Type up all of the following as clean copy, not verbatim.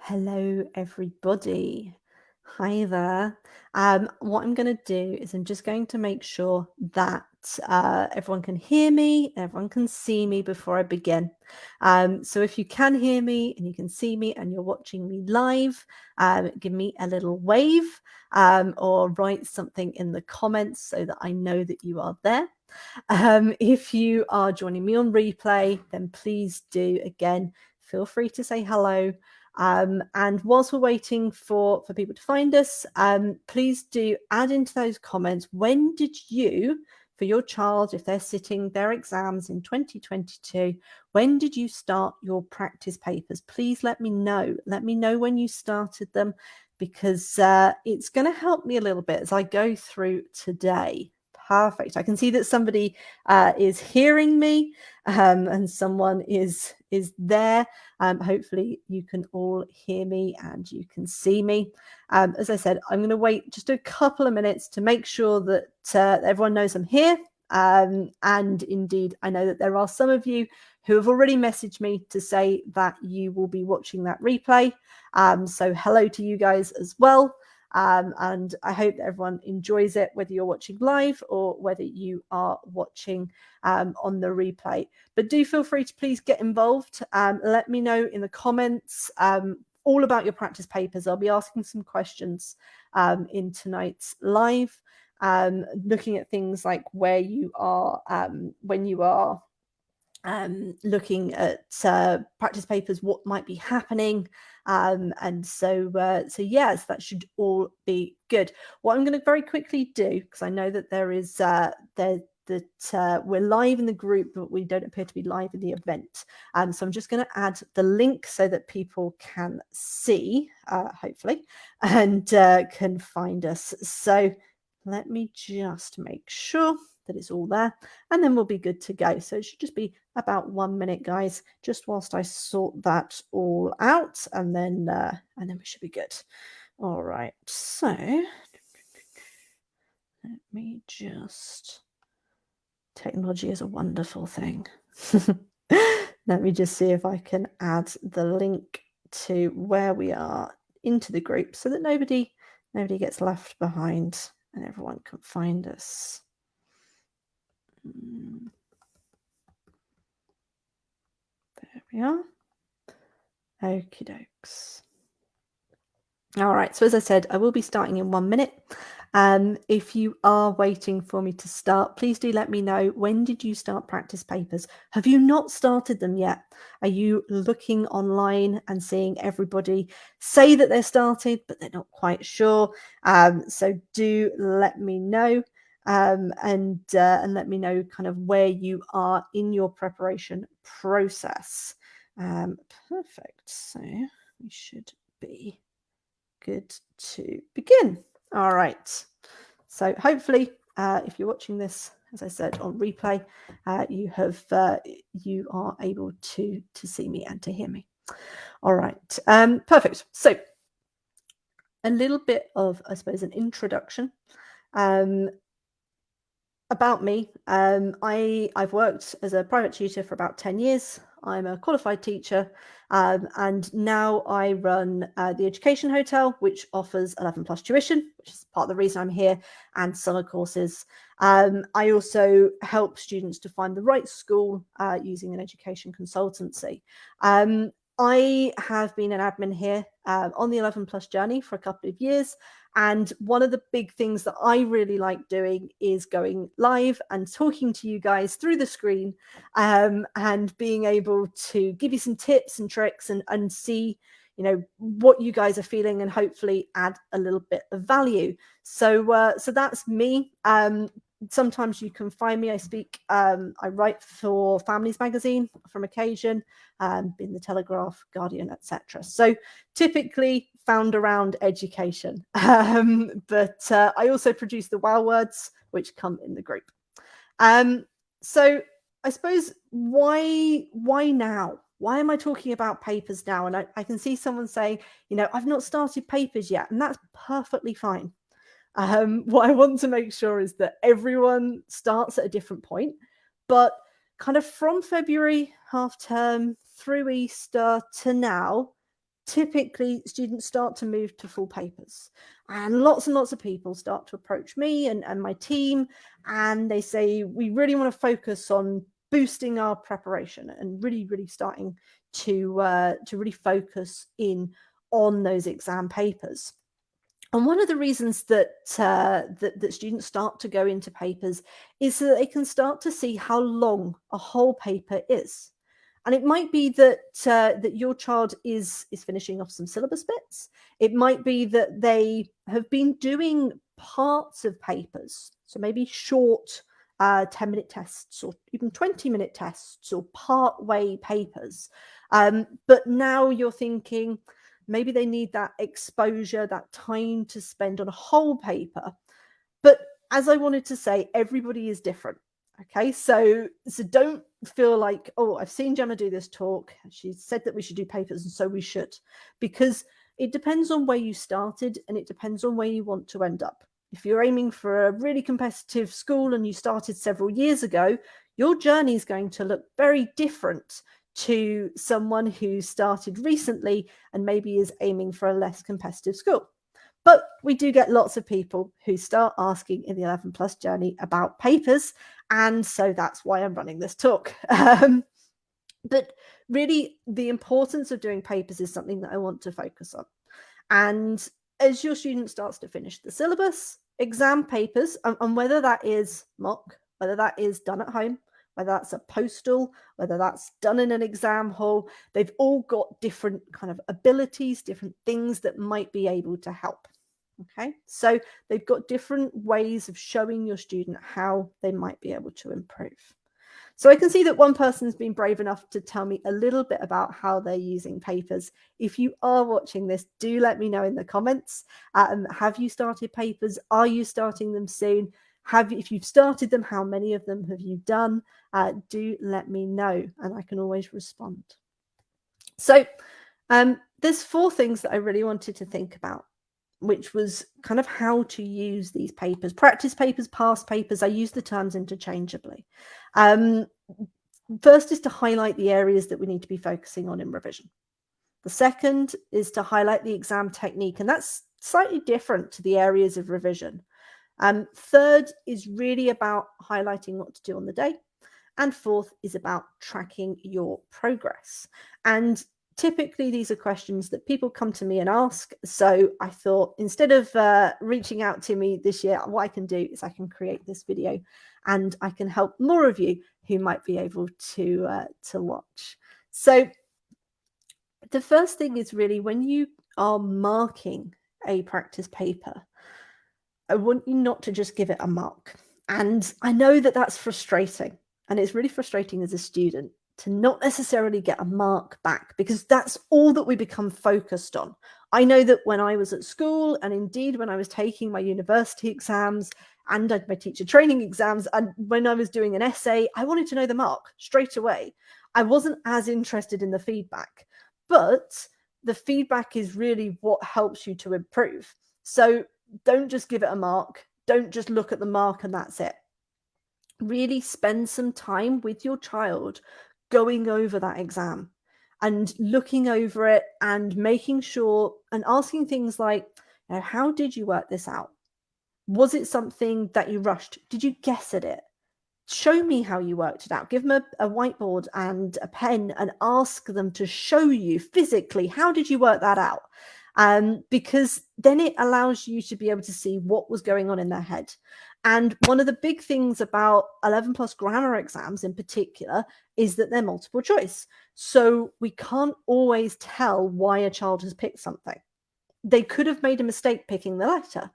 Hello, everybody. Hi there. What I'm going to do is I'm just going to make sure that everyone can hear me, everyone can see me before I begin. So if you can hear me and you can see me and you're watching me live, give me a little wave or write something in the comments so that I know that you are there. If you are joining me on replay, then please do again, feel free to say hello. And whilst we're waiting for people to find us, please do add into those comments, when did you, for your child, if they're sitting their exams in 2022, when did you start your practice papers? Please let me know. Let me know when you started them, because it's going to help me a little bit as I go through today. Perfect. I can see that somebody is hearing me and someone is there. Hopefully you can all hear me and you can see me. As I said, I'm going to wait just a couple of minutes to make sure that everyone knows I'm here. And indeed, I know that there are some of you who have already messaged me to say that you will be watching that replay. So hello to you guys as well. And I hope that everyone enjoys it, whether you're watching live or whether you are watching on the replay. But do feel free to please get involved. Let me know in the comments all about your practice papers. I'll be asking some questions in tonight's live, looking at things like where you are when you are looking at practice papers, what might be happening, and so yes, that should all be good. What I'm going to very quickly do, because I know that there is we're live in the group, but we don't appear to be live in the event. So I'm just going to add the link so that people can see, hopefully, and can find us. So let me just make sure that it's all there, and then we'll be good to go. So it should just be about 1 minute, guys, just whilst I sort that all out, and then we should be good. All right, so let me just, technology is a wonderful thing. Let me just see if I can add the link to where we are into the group so that nobody gets left behind and everyone can find us. There we are. Okie dokes. All right, so as I said, I will be starting in 1 minute. If you are waiting for me to start, please do let me know, when did you start practice papers? Have you not started them yet? Are you looking online and seeing everybody say that they're started, but they're not quite sure? So do let me know, and let me know kind of where you are in your preparation process. Perfect. So we should be good to begin. All right. So hopefully, if you're watching this, as I said, on replay, you are able to see me and to hear me. All right. Perfect. So a little bit of, I suppose, an introduction. About me, I've worked as a private tutor for about 10 years. I'm a qualified teacher, and now I run the Education Hotel, which offers 11 plus tuition, which is part of the reason I'm here, and summer courses. I also help students to find the right school using an education consultancy. I have been an admin here on the 11 plus journey for a couple of years. And one of the big things that I really like doing is going live and talking to you guys through the screen, and being able to give you some tips and tricks and see, you know, what you guys are feeling and hopefully add a little bit of value. So so that's me. Sometimes you can find me. I speak, I write for Families Magazine from occasion, in the Telegraph, Guardian, etc. So typically found around education. But I also produce the wow words, which come in the group. So I suppose why now? Why am I talking about papers now? And I can see someone saying, you know, I've not started papers yet, and that's perfectly fine. What I want to make sure is that everyone starts at a different point, but kind of from February half term through Easter to now, typically students start to move to full papers, and lots of people start to approach me and my team, and they say, we really want to focus on boosting our preparation and really starting to really focus in on those exam papers. And one of the reasons that, that students start to go into papers is so that they can start to see how long a whole paper is. And it might be that that your child is finishing off some syllabus bits. It might be that they have been doing parts of papers, so maybe short 10-minute tests or even 20-minute tests or part-way papers. But now you're thinking maybe they need that exposure, that time to spend on a whole paper. But as I wanted to say, everybody is different. Okay, so don't feel like, oh, I've seen Gemma do this talk. She said that we should do papers, and so we should, because it depends on where you started and it depends on where you want to end up. If you're aiming for a really competitive school and you started several years ago, your journey is going to look very different to someone who started recently and maybe is aiming for a less competitive school. But we do get lots of people who start asking in the 11 plus journey about papers. And so that's why I'm running this talk. But really, the importance of doing papers is something that I want to focus on. And as your student starts to finish the syllabus, exam papers, and whether that is mock, whether that is done at home, whether that's a postal, whether that's done in an exam hall, they've all got different kind of abilities, different things that might be able to help. Okay, so they've got different ways of showing your student how they might be able to improve. So I can see that one person's been brave enough to tell me a little bit about how they're using papers. If you are watching this, do let me know in the comments. Have you started papers? Are you starting them soon? If you've started them, how many of them have you done? Do let me know, and I can always respond. So there's 4 things that I really wanted to think about, which was kind of how to use these papers. Practice papers, past papers, I use the terms interchangeably. First is to highlight the areas that we need to be focusing on in revision. The second is to highlight the exam technique, and that's slightly different to the areas of revision. Third is really about highlighting what to do on the day. And fourth is about tracking your progress. And typically these are questions that people come to me and ask. So I thought, instead of reaching out to me this year, what I can do is I can create this video and I can help more of you who might be able to watch. So the first thing is really, when you are marking a practice paper, I want you not to just give it a mark. And I know that that's frustrating. And it's really frustrating as a student to not necessarily get a mark back, because that's all that we become focused on. I know that when I was at school, and indeed when I was taking my university exams and my teacher training exams, and when I was doing an essay, I wanted to know the mark straight away. I wasn't as interested in the feedback, but the feedback is really what helps you to improve. So don't just give it a mark. Don't just look at the mark and that's it. Really spend some time with your child going over that exam and looking over it and making sure and asking things like, how did you work this out? Was it something that you rushed? Did you guess at it? Show me how you worked it out. Give them a whiteboard and a pen and ask them to show you physically, how did you work that out? Because then it allows you to be able to see what was going on in their head. And one of the big things about 11 plus grammar exams in particular is that they're multiple choice. So we can't always tell why a child has picked something. They could have made a mistake picking the letter.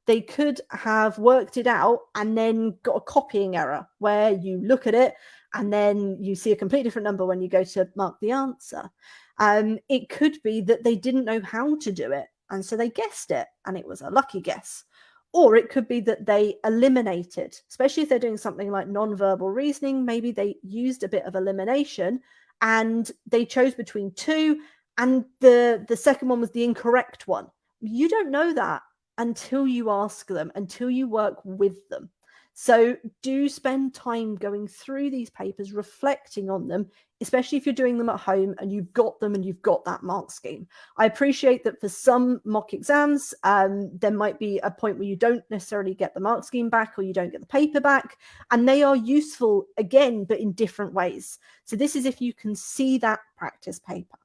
They could have worked it out and then got a copying error where you look at it and then you see a completely different number when you go to mark the answer. It could be that they didn't know how to do it, and so they guessed it and it was a lucky guess. Or it could be that they eliminated, especially if they're doing something like non-verbal reasoning. Maybe they used a bit of elimination and they chose between 2 and the second one was the incorrect one. You don't know that until you ask them, until you work with them. So do spend time going through these papers, reflecting on them, especially if you're doing them at home and you've got them and you've got that mark scheme. I appreciate that for some mock exams, there might be a point where you don't necessarily get the mark scheme back or you don't get the paper back, and they are useful again, but in different ways. So this is if you can see that practice paper.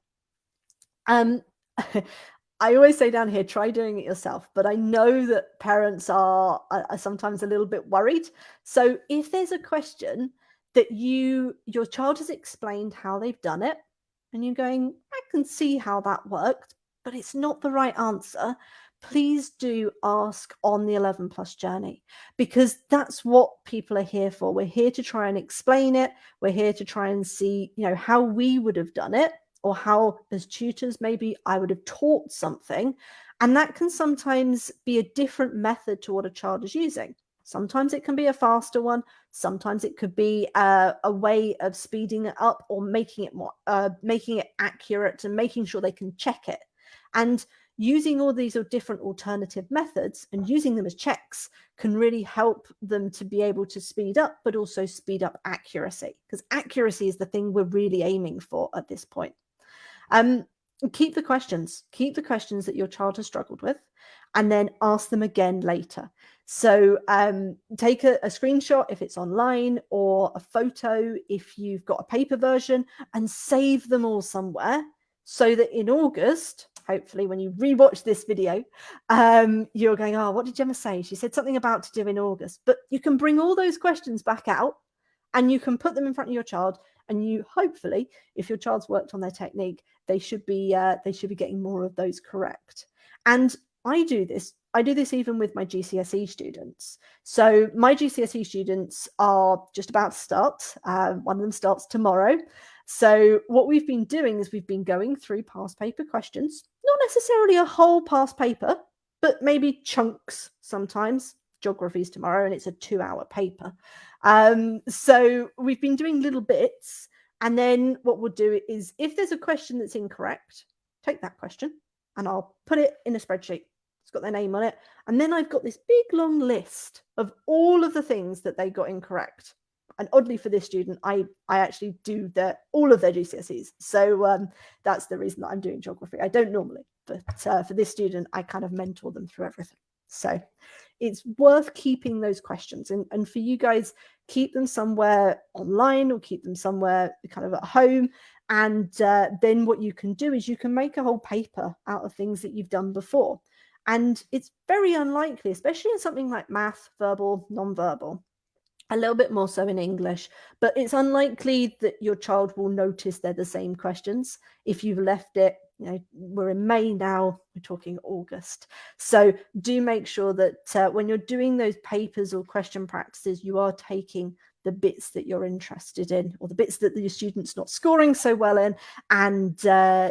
I always say down here, try doing it yourself, but I know that parents are sometimes a little bit worried. So if there's a question that your child has explained how they've done it, and you're going, I can see how that worked, but it's not the right answer, please do ask on the 11 plus journey, because that's what people are here for. We're here to try and explain it. We're here to try and see, how we would have done it, or how as tutors maybe I would have taught something, and that can sometimes be a different method to what a child is using. Sometimes it can be a faster one, sometimes it could be a way of speeding it up or making it accurate and making sure they can check it. And using all these different alternative methods and using them as checks can really help them to be able to speed up, but also speed up accuracy, because accuracy is the thing we're really aiming for at this point. Keep the questions that your child has struggled with, and then ask them again later. So take a screenshot if it's online, or a photo if you've got a paper version, and save them all somewhere, so that in August, hopefully when you rewatch this video, you're going, oh, what did Gemma say? She said something about to do in August. But you can bring all those questions back out and you can put them in front of your child, and you hopefully, if your child's worked on their technique, they should be getting more of those correct. And I do this even with my GCSE students. So my GCSE students are just about to start. One of them starts tomorrow. So what we've been doing is we've been going through past paper questions, not necessarily a whole past paper, but maybe chunks sometimes. Geography's tomorrow and it's a 2-hour paper. So we've been doing little bits, and then what we'll do is, if there's a question that's incorrect, take that question and I'll put it in a spreadsheet. It's got their name on it. And then I've got this big long list of all of the things that they got incorrect. And oddly for this student, I actually do all of their GCSEs. So that's the reason that I'm doing geography. I don't normally, but for this student, I kind of mentor them through everything. So it's worth keeping those questions, and for you guys, keep them somewhere online or keep them somewhere kind of at home. And then what you can do is you can make a whole paper out of things that you've done before. And it's very unlikely, especially in something like math, verbal, non-verbal, a little bit more so in English, but it's unlikely that your child will notice they're the same questions if you've left it. We're in May now, we're talking August. So do make sure that when you're doing those papers or question practices, you are taking the bits that you're interested in, or the bits that your student's not scoring so well in, and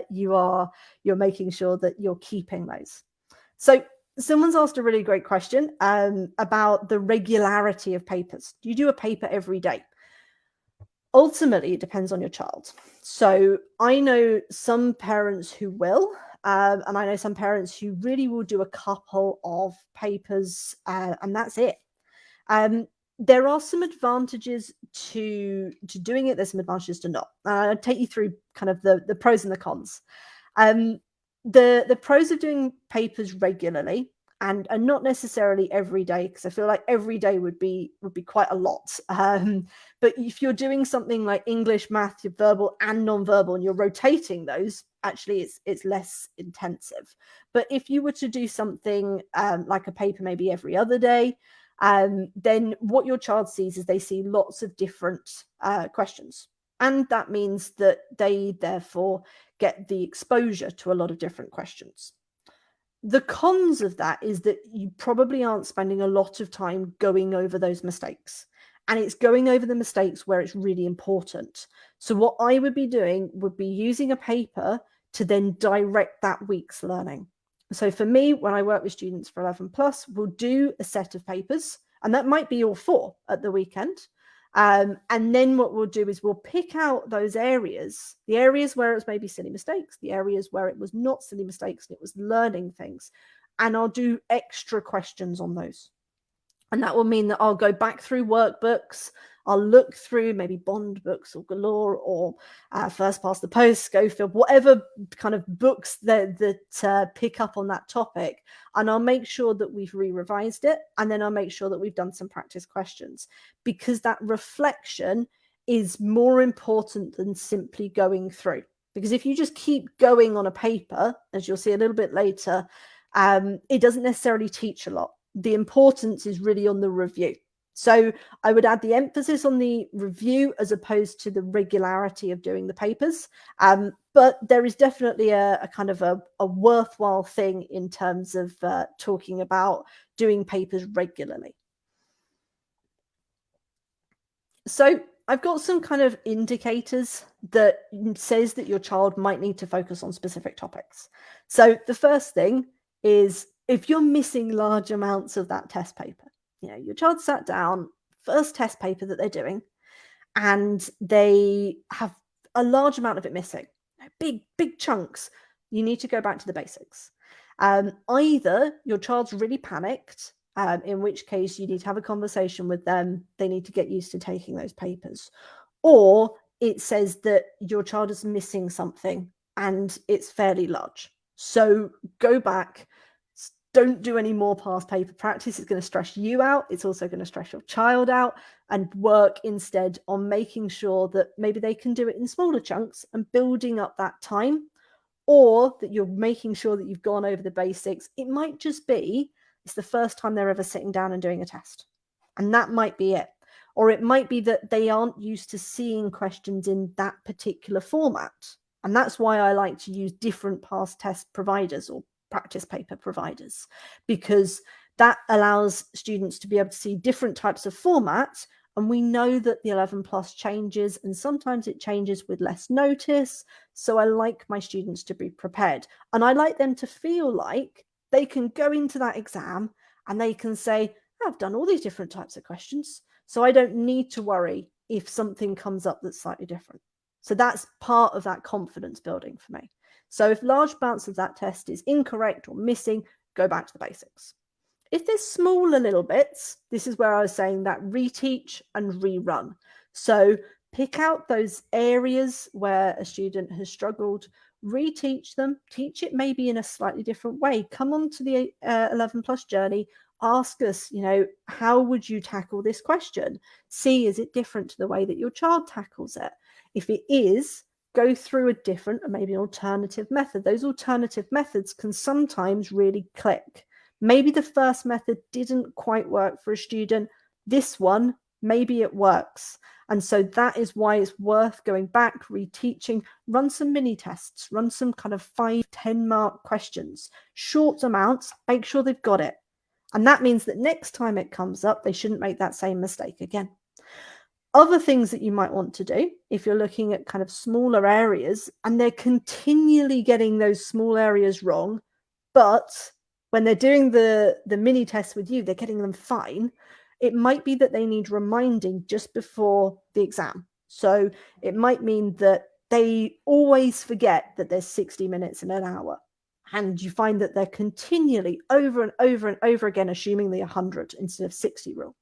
you're making sure that you're keeping those. So someone's asked a really great question about the regularity of papers. Do you do a paper every day? Ultimately, it depends on your child. So I know some parents who will, and I know some parents who really will do a couple of papers, and that's it. There are some advantages to doing it. There's some advantages to not. I'll take you through kind of the pros and the cons. The pros of doing papers regularly, and not necessarily every day, because I feel like every day would be quite a lot. But if you're doing something like English, math, your verbal and non-verbal, and you're rotating those, actually it's less intensive. But if you were to do something like a paper maybe every other day, then what your child sees is they see lots of different questions. And that means that they therefore get the exposure to a lot of different questions. The cons of that is that you probably aren't spending a lot of time going over those mistakes. And it's going over the mistakes where it's really important. So what I would be doing would be using a paper to then direct that week's learning. So for me, when I work with students for 11 plus, we'll do a set of papers, and that might be all 4 at the weekend. And then what we'll do is we'll pick out those areas, the areas where it was maybe silly mistakes, the areas where it was not silly mistakes and it was learning things, and I'll do extra questions on those. And that will mean that I'll go back through workbooks. I'll look through maybe bond books or Galore or First Past the Post, Schofield, whatever kind of books that pick up on that topic. And I'll make sure that we've re-revised it. And then I'll make sure that we've done some practice questions, because that reflection is more important than simply going through. Because if you just keep going on a paper, as you'll see a little bit later, it doesn't necessarily teach a lot. The importance is really on the review. So I would add the emphasis on the review as opposed to the regularity of doing the papers. But there is definitely a kind of a worthwhile thing in terms of talking about doing papers regularly. So I've got some kind of indicators that says that your child might need to focus on specific topics. So the first thing is, if you're missing large amounts of that test paper, your child sat down, first test paper that they're doing, and they have a large amount of it missing, big chunks, you need to go back to the basics. Either your child's really panicked, in which case you need to have a conversation with them. They need to get used to taking those papers. Or it says that your child is missing something and it's fairly large. So go back. Don't do any more past paper practice. It's going to stress you out. It's also going to stress your child out, and work instead on making sure that maybe they can do it in smaller chunks and building up that time, or that you're making sure that you've gone over the basics. It might just be it's the first time they're ever sitting down and doing a test, and that might be it. Or it might be that they aren't used to seeing questions in that particular format. And that's why I like to use different past test providers or practice paper providers, because that allows students to be able to see different types of formats. And we know that the 11 plus changes, and sometimes it changes with less notice. So I like my students to be prepared, and I like them to feel like they can go into that exam and they can say, I've done all these different types of questions, so I don't need to worry if something comes up that's slightly different. So that's part of that confidence building for me. So if large amounts of that test is incorrect or missing, go back to the basics. If there's smaller little bits, this is where I was saying that reteach and rerun. So pick out those areas where a student has struggled, reteach them, teach it maybe in a slightly different way. Come on to the 11 plus journey, ask us, how would you tackle this question? See, is it different to the way that your child tackles it? If it is, go through a different, or maybe an alternative method. Those alternative methods can sometimes really click. Maybe the first method didn't quite work for a student. This one, maybe it works. And so that is why it's worth going back, reteaching, run some mini tests, run some kind of 5-10 mark questions, short amounts, make sure they've got it. And that means that next time it comes up, they shouldn't make that same mistake again. Other things that you might want to do, if you're looking at kind of smaller areas and they're continually getting those small areas wrong, but when they're doing the mini tests with you, they're getting them fine, it might be that they need reminding just before the exam. So it might mean that they always forget that there's 60 minutes in an hour. And you find that they're continually over and over and over again assuming the 100 instead of 60 rule.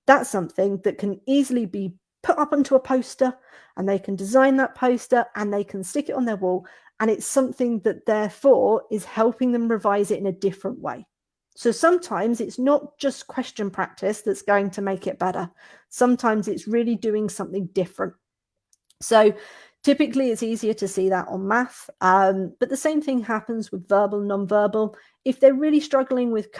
That's something that can easily be put up onto a poster, and they can design that poster and they can stick it on their wall. And it's something that therefore is helping them revise it in a different way. So sometimes it's not just question practice that's going to make it better. Sometimes it's really doing something different. So typically it's easier to see that on math, but the same thing happens with verbal, non-verbal. If they're really struggling with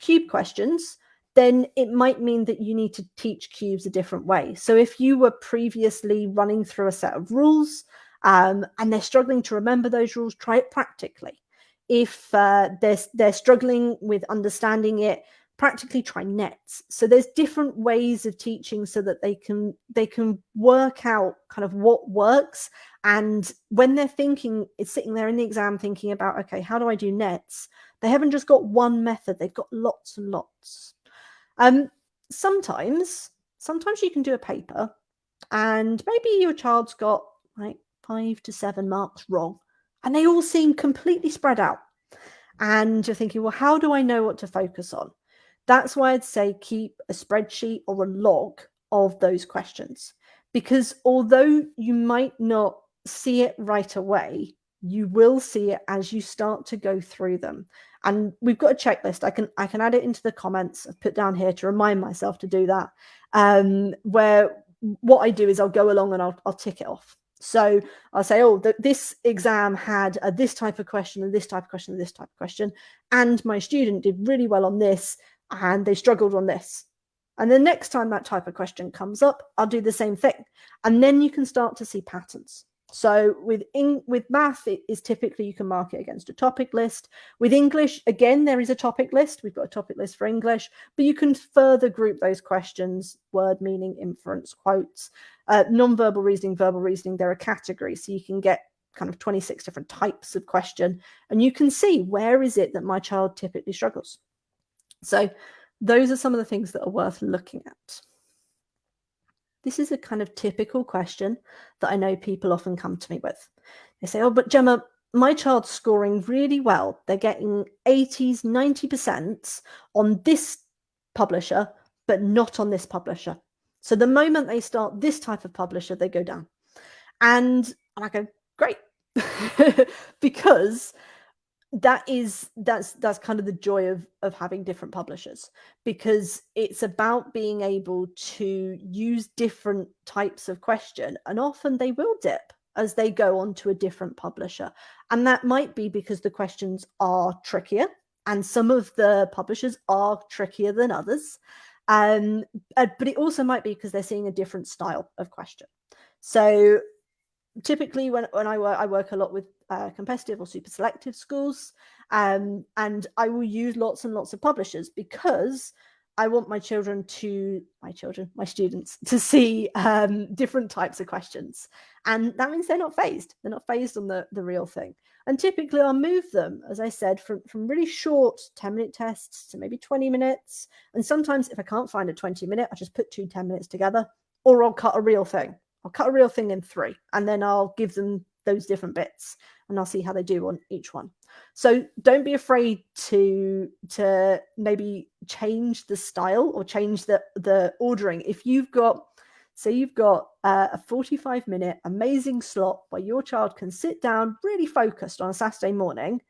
cube questions, then it might mean that you need to teach cubes a different way. So if you were previously running through a set of rules and they're struggling to remember those rules, try it practically. If they're struggling with understanding it, practically try nets. So there's different ways of teaching so that they can work out kind of what works. And when they're thinking, it's sitting there in the exam thinking about, okay, how do I do nets? They haven't just got one method, they've got lots and lots. Sometimes you can do a paper and maybe your child's got like 5 to 7 marks wrong and they all seem completely spread out. And you're thinking, well, how do I know what to focus on? That's why I'd say keep a spreadsheet or a log of those questions, because although you might not see it right away, you will see it as you start to go through them. And we've got a checklist. I can add it into the comments. I've put down here to remind myself to do that. Where what I do is I'll go along and I'll tick it off. So I'll say, oh, this exam had this type of question and this type of question and this type of question, and my student did really well on this and they struggled on this. And the next time that type of question comes up, I'll do the same thing. And then you can start to see patterns. So with math, it is typically you can mark it against a topic list. With English, again, there is a topic list. We've got a topic list for English, but you can further group those questions: word, meaning, inference, quotes, non-verbal reasoning, verbal reasoning. There are categories, so you can get kind of 26 different types of question, and you can see where is it that my child typically struggles. So those are some of the things that are worth looking at. This is a kind of typical question that I know people often come to me with. They say, oh, but Gemma, my child's scoring really well. They're getting 80s, 90% on this publisher, but not on this publisher. So the moment they start this type of publisher, they go down. And I go, great. Because that's kind of the joy of having different publishers, because it's about being able to use different types of question, and often they will dip as they go on to a different publisher, and that might be because the questions are trickier and some of the publishers are trickier than others, but it also might be because they're seeing a different style of question. So typically when I work a lot with competitive or super selective schools, and I will use lots and lots of publishers, because I want my students to see different types of questions. And that means they're not phased on the real thing. And typically I'll move them, as I said, from really short 10-minute tests to maybe 20 minutes. And sometimes if I can't find a 20-minute, I just put 2 10-minutes together, or I'll cut a real thing. I'll cut a real thing in 3, and then I'll give them those different bits, and I'll see how they do on each one. So don't be afraid to maybe change the style or change the ordering. If you've got, say you've got a 45-minute amazing slot where your child can sit down really focused on a Saturday morning,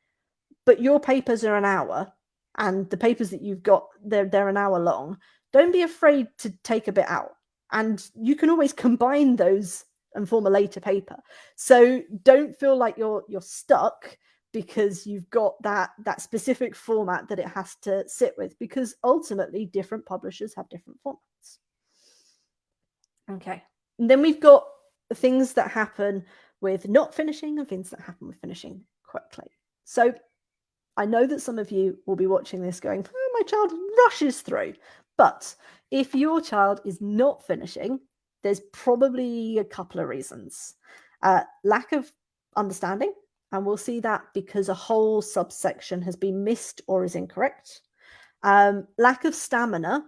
but your papers are an hour, and the papers that you've got, they're an hour long, don't be afraid to take a bit out. And you can always combine those and form a later paper. So don't feel like you're stuck because you've got that specific format that it has to sit with, because ultimately different publishers have different formats. Okay. And then we've got things that happen with not finishing and things that happen with finishing quickly. So I know that some of you will be watching this going, oh, my child rushes through. But if your child is not finishing, there's probably a couple of reasons. Lack of understanding, and we'll see that because a whole subsection has been missed or is incorrect. Lack of stamina.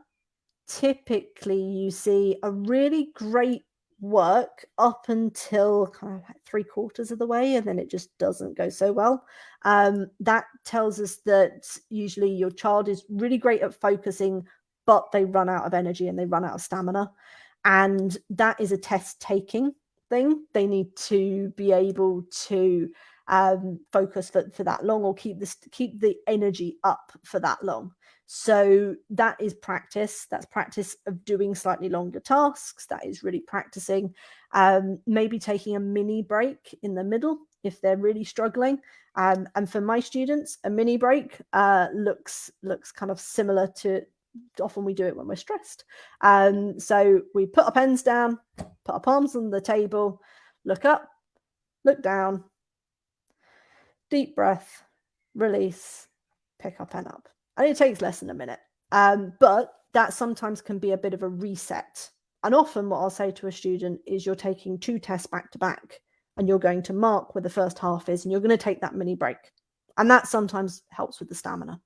Typically, you see a really great work up until kind of like 3/4 of the way, and then it just doesn't go so well. That tells us that usually your child is really great at focusing, but they run out of energy and they run out of stamina. And that is a test taking thing. They need to be able to focus for that long, or keep the energy up for that long. So that is practice. That's practice of doing slightly longer tasks. That is really practicing. Maybe taking a mini break in the middle if they're really struggling. And for my students, a mini break looks kind of similar to, often we do it when we're stressed. So we put our pens down, put our palms on the table, look up, look down, deep breath, release, pick our pen up. And it takes less than a minute. But that sometimes can be a bit of a reset. And often what I'll say to a student is, you're taking 2 tests back to back, and you're going to mark where the first half is, and you're going to take that mini break. And that sometimes helps with the stamina.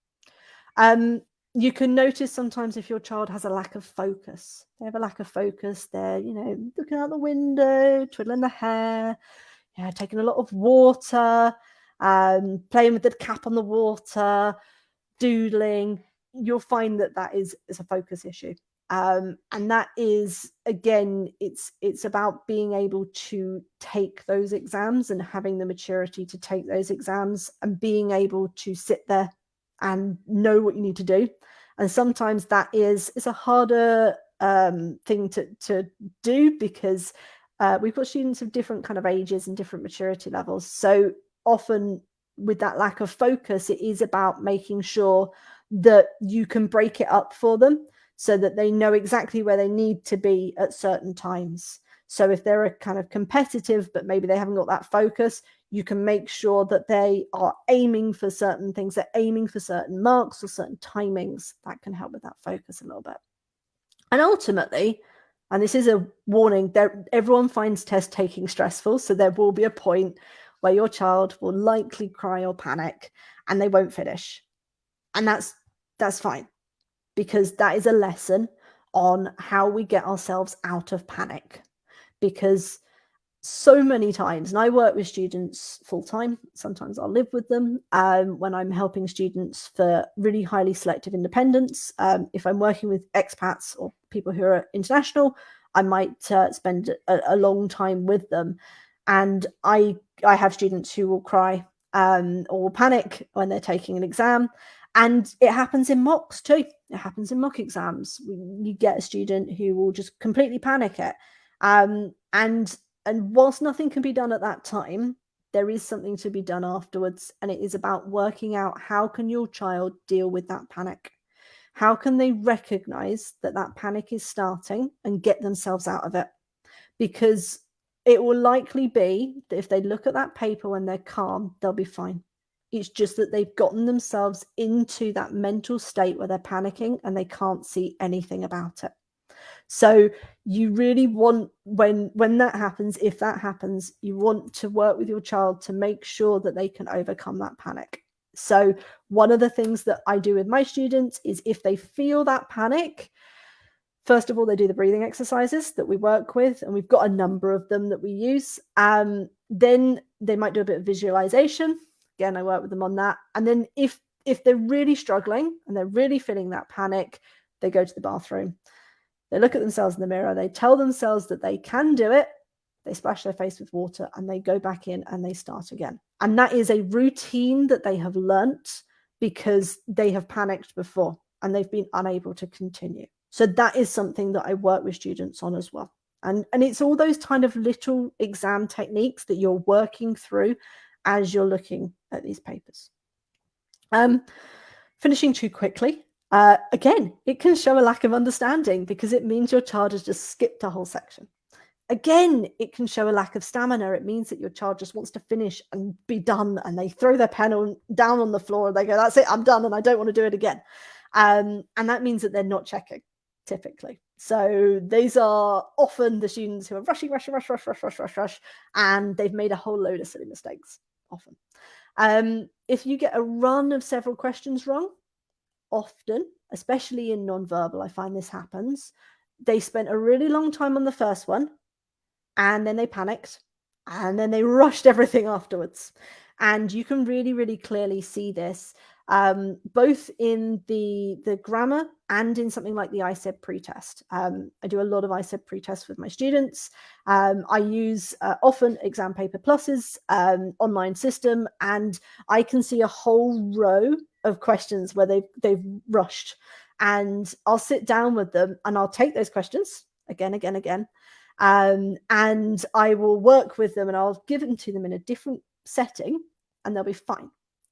You can notice sometimes if your child has a lack of focus. They have a lack of focus. They're, looking out the window, twiddling their hair, taking a lot of water, playing with the cap on the water, doodling. you'll find that that is a focus issue. And that is, again, it's about being able to take those exams and having the maturity to take those exams and being able to sit there and know what you need to do. And sometimes that is a harder thing to do, because we've got students of different kind of ages and different maturity levels. So often with that lack of focus, it is about making sure that you can break it up for them so that they know exactly where they need to be at certain times. So if they're a kind of competitive, but maybe they haven't got that focus, you can make sure that they are aiming for certain things. They're aiming for certain marks or certain timings. That can help with that focus a little bit. And ultimately, and this is a warning, everyone finds test taking stressful. So there will be a point where your child will likely cry or panic and they won't finish. And that's fine, because that is a lesson on how we get ourselves out of panic. Because so many times, and I work with students full time, sometimes I'll live with them when I'm helping students for really highly selective independence. If I'm working with expats or people who are international, I might spend a long time with them. And I have students who will cry or will panic when they're taking an exam. And it happens in mocks too. It happens in mock exams. You get a student who will just completely panic it. And whilst nothing can be done at that time, there is something to be done afterwards. And it is about working out, how can your child deal with that panic? How can they recognize that that panic is starting and get themselves out of it? Because it will likely be that if they look at that paper when they're calm, they'll be fine. It's just that they've gotten themselves into that mental state where they're panicking and they can't see anything about it. So you really want, when that happens, if that happens, you want to work with your child to make sure that they can overcome that panic. So one of the things that I do with my students is, if they feel that panic, first of all, they do the breathing exercises that we work with, and we've got a number of them that we use. Then they might do a bit of visualization. Again, I work with them on that. And then if they're really struggling and they're really feeling that panic, they go to the bathroom. They look at themselves in the mirror, they tell themselves that they can do it, they splash their face with water, and they go back in and they start again. And that is a routine that they have learnt because they have panicked before and they've been unable to continue. So that is something that I work with students on as well. And it's all those kind of little exam techniques that you're working through as you're looking at these papers. Finishing too quickly. Again, it can show a lack of understanding because it means your child has just skipped a whole section. Again, it can show a lack of stamina. It means that your child just wants to finish and be done, and they throw their pen down on the floor and they go, that's it, I'm done, and I don't want to do it again. And that means that they're not checking, typically. So these are often the students who are rushing, and they've made a whole load of silly mistakes, often. If you get a run of several questions wrong, often, especially in nonverbal, I find this happens. They spent a really long time on the first one, and then they panicked, and then they rushed everything afterwards. And you can really, really clearly see this, both in the grammar and in something like the ISEB pretest. I do a lot of ISEB pretests with my students. I use often Exam Paper Plus's online system, and I can see a whole row of questions where they've rushed. And I'll sit down with them and I'll take those questions again. And I will work with them and I'll give them to them in a different setting and they'll be fine.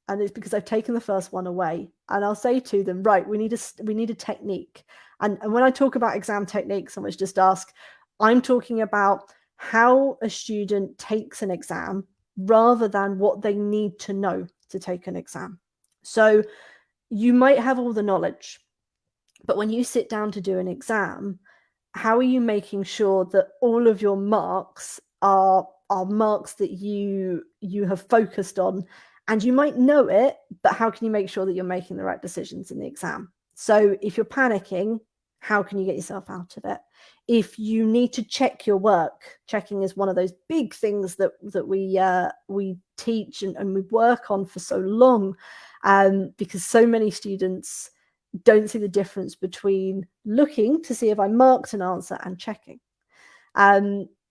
And it's because I've taken the first one away. And I'll say to them, right, we need a technique. And when I talk about exam techniques, someone's just asked, I'm talking about how a student takes an exam rather than what they need to know to take an exam. So you might have all the knowledge, but when you sit down to do an exam, how are you making sure that all of your marks are marks that you have focused on? And you might know it, but how can you make sure that you're making the right decisions in the exam? So if you're panicking, how can you get yourself out of it? If you need to check your work, checking is one of those big things that we teach and we work on for so long, because so many students don't see the difference between looking to see if I marked an answer and checking.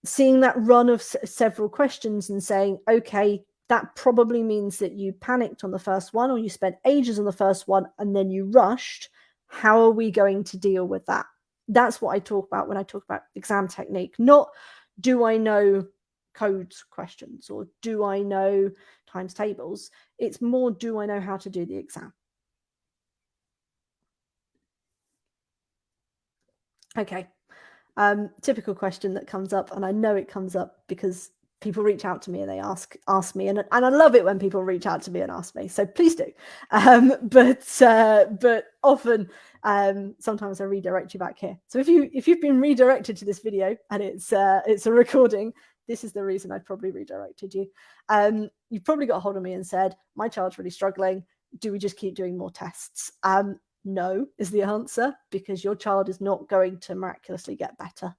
Seeing that run of several questions and saying, okay, that probably means that you panicked on the first one, or you spent ages on the first one and then you rushed. How are we going to deal with that? That's what I talk about when I talk about exam technique. Not, do I know codes questions or do I know times tables? It's more, do I know how to do the exam? Okay. Typical question that comes up, and I know it comes up because people reach out to me and they ask me, and I love it when people reach out to me and ask me. So please do. But often, sometimes I redirect you back here. So if you've been redirected to this video and it's a recording, this is the reason I probably redirected you. You've probably got a hold of me and said, my child's really struggling. Do we just keep doing more tests? No is the answer, because your child is not going to miraculously get better.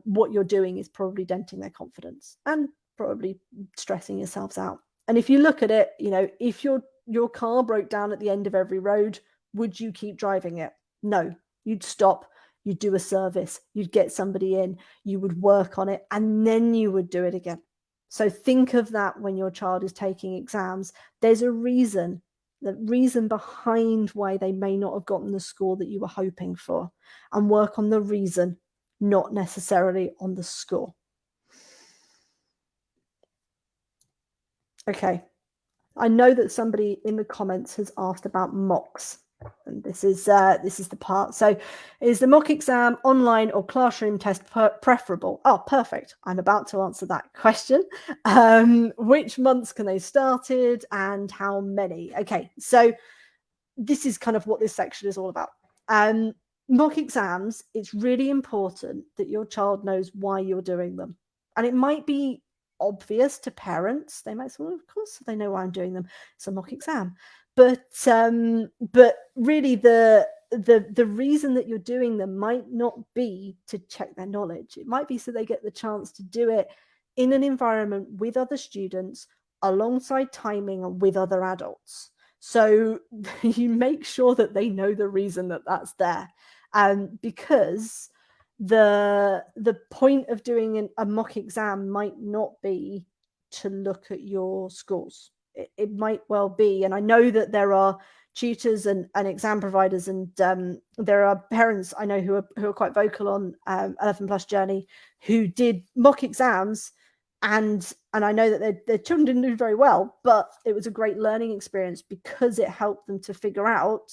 What you're doing is probably denting their confidence and probably stressing yourselves out. And if you look at it, if your car broke down at the end of every road, would you keep driving it? No, you'd stop, you'd do a service, you'd get somebody in, you would work on it, and then you would do it again. So think of that when your child is taking exams. There's a reason. The reason behind why they may not have gotten the score that you were hoping for, and work on the reason, not necessarily on the score. Okay, I know that somebody in the comments has asked about mocks, and this is the part. So, is the mock exam online or classroom test preferable? Oh, perfect. I'm about to answer that question. Which months can they started and how many? Okay, so this is kind of what this section is all about. Mock exams, it's really important that your child knows why you're doing them. And it might be obvious to parents. They might say, well, of course they know why I'm doing them. It's a mock exam. But really the reason that you're doing them might not be to check their knowledge. It might be so they get the chance to do it in an environment with other students, alongside timing, and with other adults. So you make sure that they know the reason that that's there. Because the point of doing a mock exam might not be to look at your scores. It might well be, and I know that there are tutors and exam providers, and there are parents I know who are quite vocal on 11 Plus Journey, who did mock exams, and I know that their children didn't do very well, but it was a great learning experience because it helped them to figure out,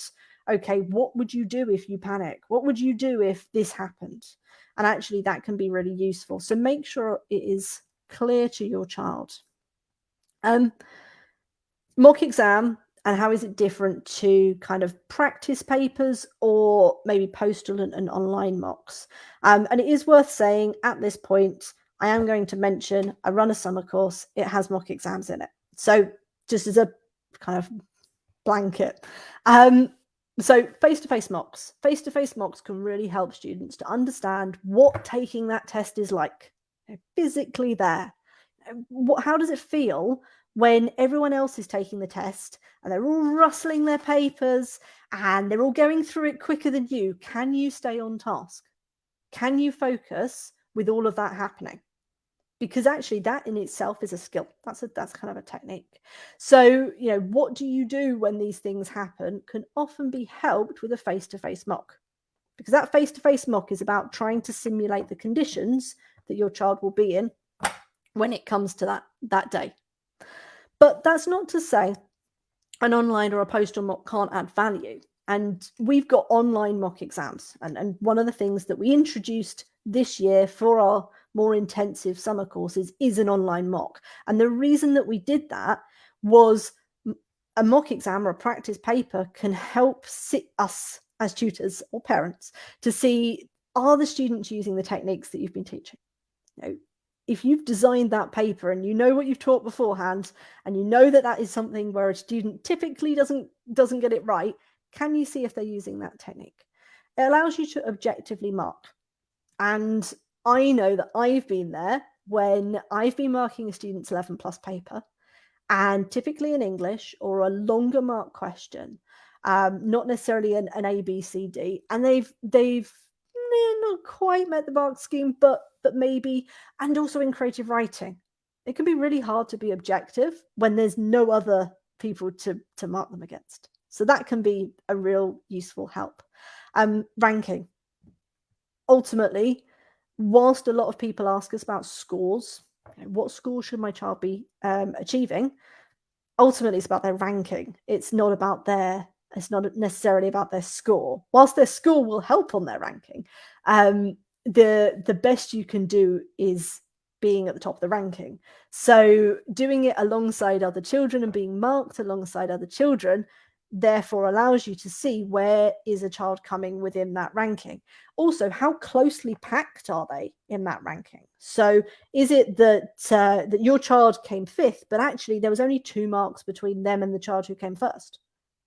okay, what would you do if you panic? What would you do if this happened? And actually that can be really useful. So make sure it is clear to your child. Mock exam, and how is it different to kind of practice papers or maybe postal and online mocks? And it is worth saying at this point, I am going to mention I run a summer course. It has mock exams in it. So just as a kind of blanket. So face-to-face mocks. Face-to-face mocks can really help students to understand what taking that test is like. They're physically there. How does it feel when everyone else is taking the test and they're all rustling their papers and they're all going through it quicker than you? Can you stay on task? Can you focus with all of that happening? Because actually that in itself is a skill. That's kind of a technique. So, what do you do when these things happen can often be helped with a face-to-face mock, because that face-to-face mock is about trying to simulate the conditions that your child will be in when it comes to that day. But that's not to say an online or a postal mock can't add value. And we've got online mock exams. And one of the things that we introduced this year for our more intensive summer courses is an online mock. And the reason that we did that was a mock exam or a practice paper can help us as tutors or parents to see, are the students using the techniques that you've been teaching? If you've designed that paper and you know what you've taught beforehand, and you know that is something where a student typically doesn't get it right, can you see if they're using that technique? It allows you to objectively mark. And I know that I've been there when I've been marking a student's 11 plus paper, and typically in English or a longer mark question, not necessarily an A, B, C, D, and they've not quite met the mark scheme, but maybe. And also in creative writing, it can be really hard to be objective when there's no other people to mark them against. So that can be a real useful help. Ranking. Ultimately, whilst a lot of people ask us about scores, what score should my child be achieving? Ultimately, it's about their ranking. It's not necessarily about their score. Whilst their score will help on their ranking, the best you can do is being at the top of the ranking. So doing it alongside other children and being marked alongside other children therefore allows you to see where is a child coming within that ranking. Also, how closely packed are they in that ranking? So is it that your child came fifth, but actually there was only 2 marks between them and the child who came first?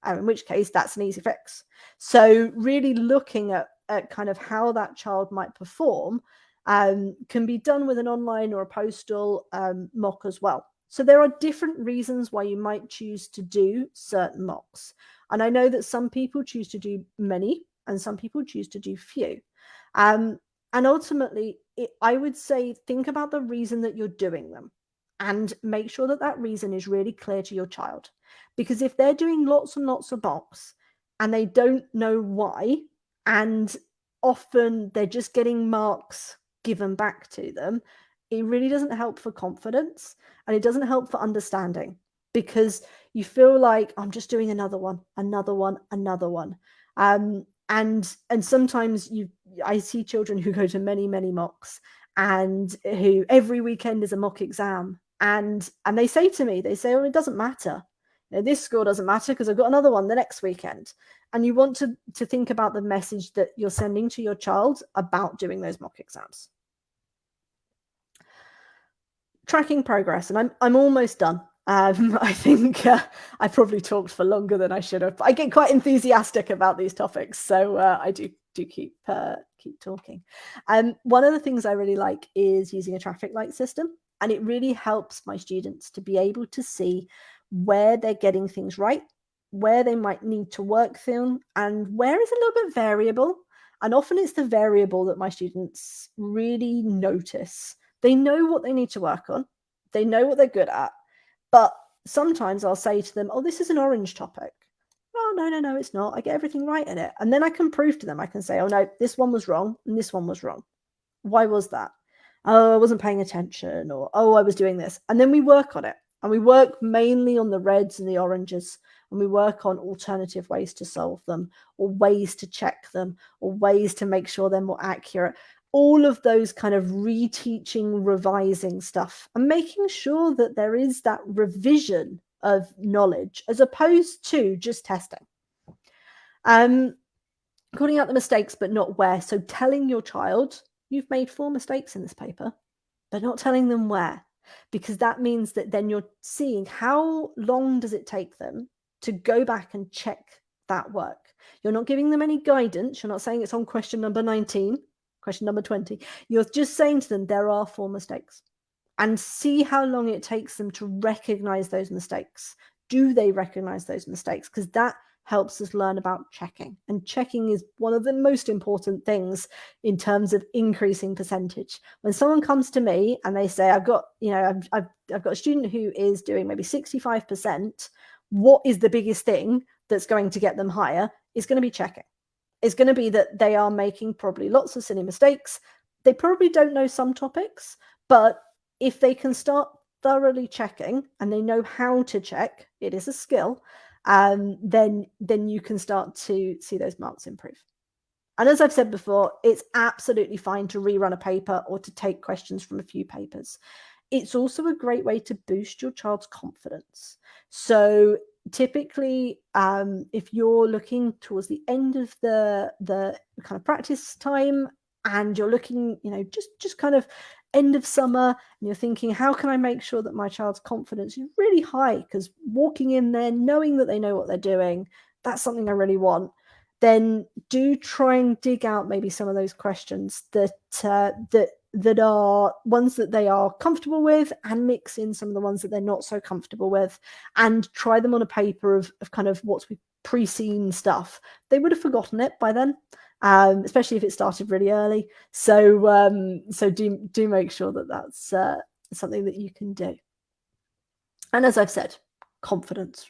In which case, that's an easy fix. So really looking at kind of how that child might perform can be done with an online or a postal mock as well. So there are different reasons why you might choose to do certain mocks. And I know that some people choose to do many and some people choose to do few. And ultimately, I would say think about the reason that you're doing them and make sure that that reason is really clear to your child. Because if they're doing lots and lots of mocks and they don't know why, and often they're just getting marks given back to them, it really doesn't help for confidence and it doesn't help for understanding, because you feel like I'm just doing another one. And sometimes I see children who go to many mocks and who every weekend is a mock exam, and they say to me, oh, it doesn't matter, this score doesn't matter because I've got another one the next weekend. And you want to think about the message that you're sending to your child about doing those mock exams. Tracking progress, and I'm almost done. I think I probably talked for longer than I should have, but I get quite enthusiastic about these topics, so I do keep talking. One of the things I really like is using a traffic light system, and it really helps my students to be able to see where they're getting things right, where they might need to work through, and where is a little bit variable. And often it's the variable that my students really notice. They know what they need to work on. They know what they're good at. But sometimes I'll say to them, oh, this is an orange topic. Oh, no, it's not. I get everything right in it. And then I can prove to them, I can say, oh, no, this one was wrong and this one was wrong. Why was that? Oh, I wasn't paying attention, or, oh, I was doing this. And then we work on it. And we work mainly on the reds and the oranges. And we work on alternative ways to solve them, or ways to check them, or ways to make sure they're more accurate. All of those kind of reteaching, revising stuff, and making sure that there is that revision of knowledge as opposed to just testing. Calling out the mistakes, but not where. So telling your child, you've made 4 mistakes in this paper, but not telling them where, because that means that then you're seeing how long does it take them to go back and check that work. You're not giving them any guidance. You're not saying it's on question number 19, question number 20. You're just saying to them, there are 4 mistakes, and see how long it takes them to recognize those mistakes. Do they recognize those mistakes? Because that helps us learn about checking. And checking is one of the most important things in terms of increasing percentage. When someone comes to me and they say, I've got a student who is doing maybe 65%, what is the biggest thing that's going to get them higher? It's going to be checking. It's going to be that they are making probably lots of silly mistakes. They probably don't know some topics, but if they can start thoroughly checking and they know how to check, it is a skill, then you can start to see those marks improve. And as I've said before, it's absolutely fine to rerun a paper or to take questions from a few papers. It's also a great way to boost your child's confidence. So typically, if you're looking towards the end of the kind of practice time, and you're looking, just kind of end of summer, and you're thinking, how can I make sure that my child's confidence is really high? Because walking in there, knowing that they know what they're doing, that's something I really want. Then do try and dig out maybe some of those questions that that are ones that they are comfortable with, and mix in some of the ones that they're not so comfortable with, and try them on a paper of kind of what's pre-seen stuff. They would have forgotten it by then, especially if it started really early. So do make sure that that's something that you can do. And as I've said, confidence.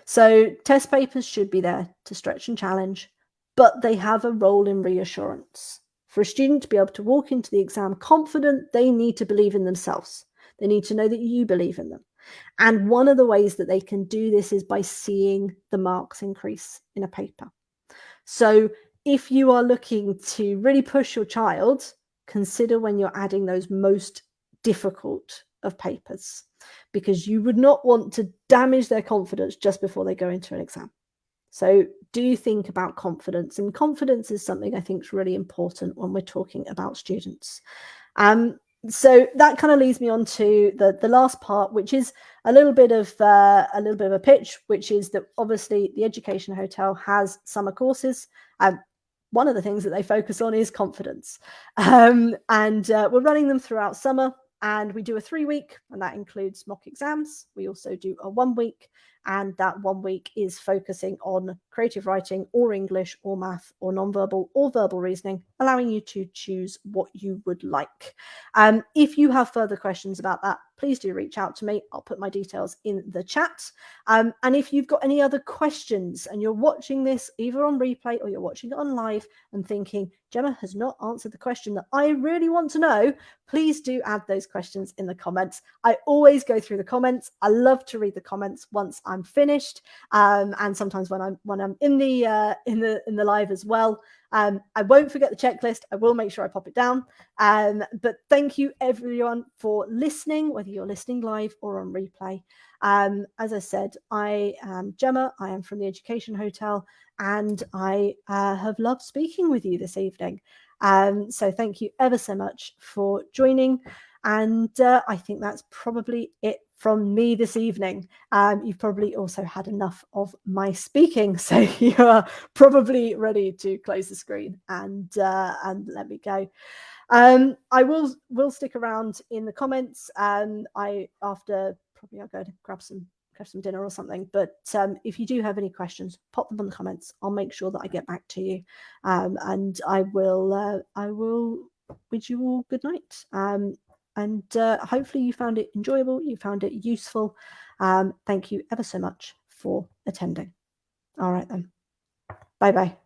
So test papers should be there to stretch and challenge, but they have a role in reassurance. For a student to be able to walk into the exam confident, they need to believe in themselves. They need to know that you believe in them. And one of the ways that they can do this is by seeing the marks increase in a paper. So if you are looking to really push your child, consider when you're adding those most difficult of papers, because you would not want to damage their confidence just before they go into an exam. So do think about confidence, and confidence is something I think is really important when we're talking about students. So that kind of leads me on to the last part, which is a little bit of a pitch, which is that obviously the Education Hotel has summer courses. One of the things that they focus on is confidence, and we're running them throughout summer. And we do a 3-week, and that includes mock exams. We also do a 1-week, and that 1 week is focusing on creative writing or English or math or nonverbal or verbal reasoning, allowing you to choose what you would like. If you have further questions about that, please do reach out to me. I'll put my details in the chat. And if you've got any other questions and you're watching this either on replay or you're watching it on live and thinking, Gemma has not answered the question that I really want to know, please do add those questions in the comments. I always go through the comments. I love to read the comments once I'm finished, and sometimes when I'm in the live as well. I won't forget the checklist. I will make sure I pop it down. But thank you everyone for listening, whether you're listening live or on replay. As I said, I am Gemma. I am from the Education Hotel, and I have loved speaking with you this evening. So thank you ever so much for joining. And I think that's probably it from me this evening. You've probably also had enough of my speaking, so you are probably ready to close the screen and let me go. I will stick around in the comments. After probably I'll go to grab some dinner or something. But if you do have any questions, pop them in the comments. I'll make sure that I get back to you, and I will bid you all good night. And hopefully you found it enjoyable, you found it useful. Thank you ever so much for attending. All right then. Bye bye.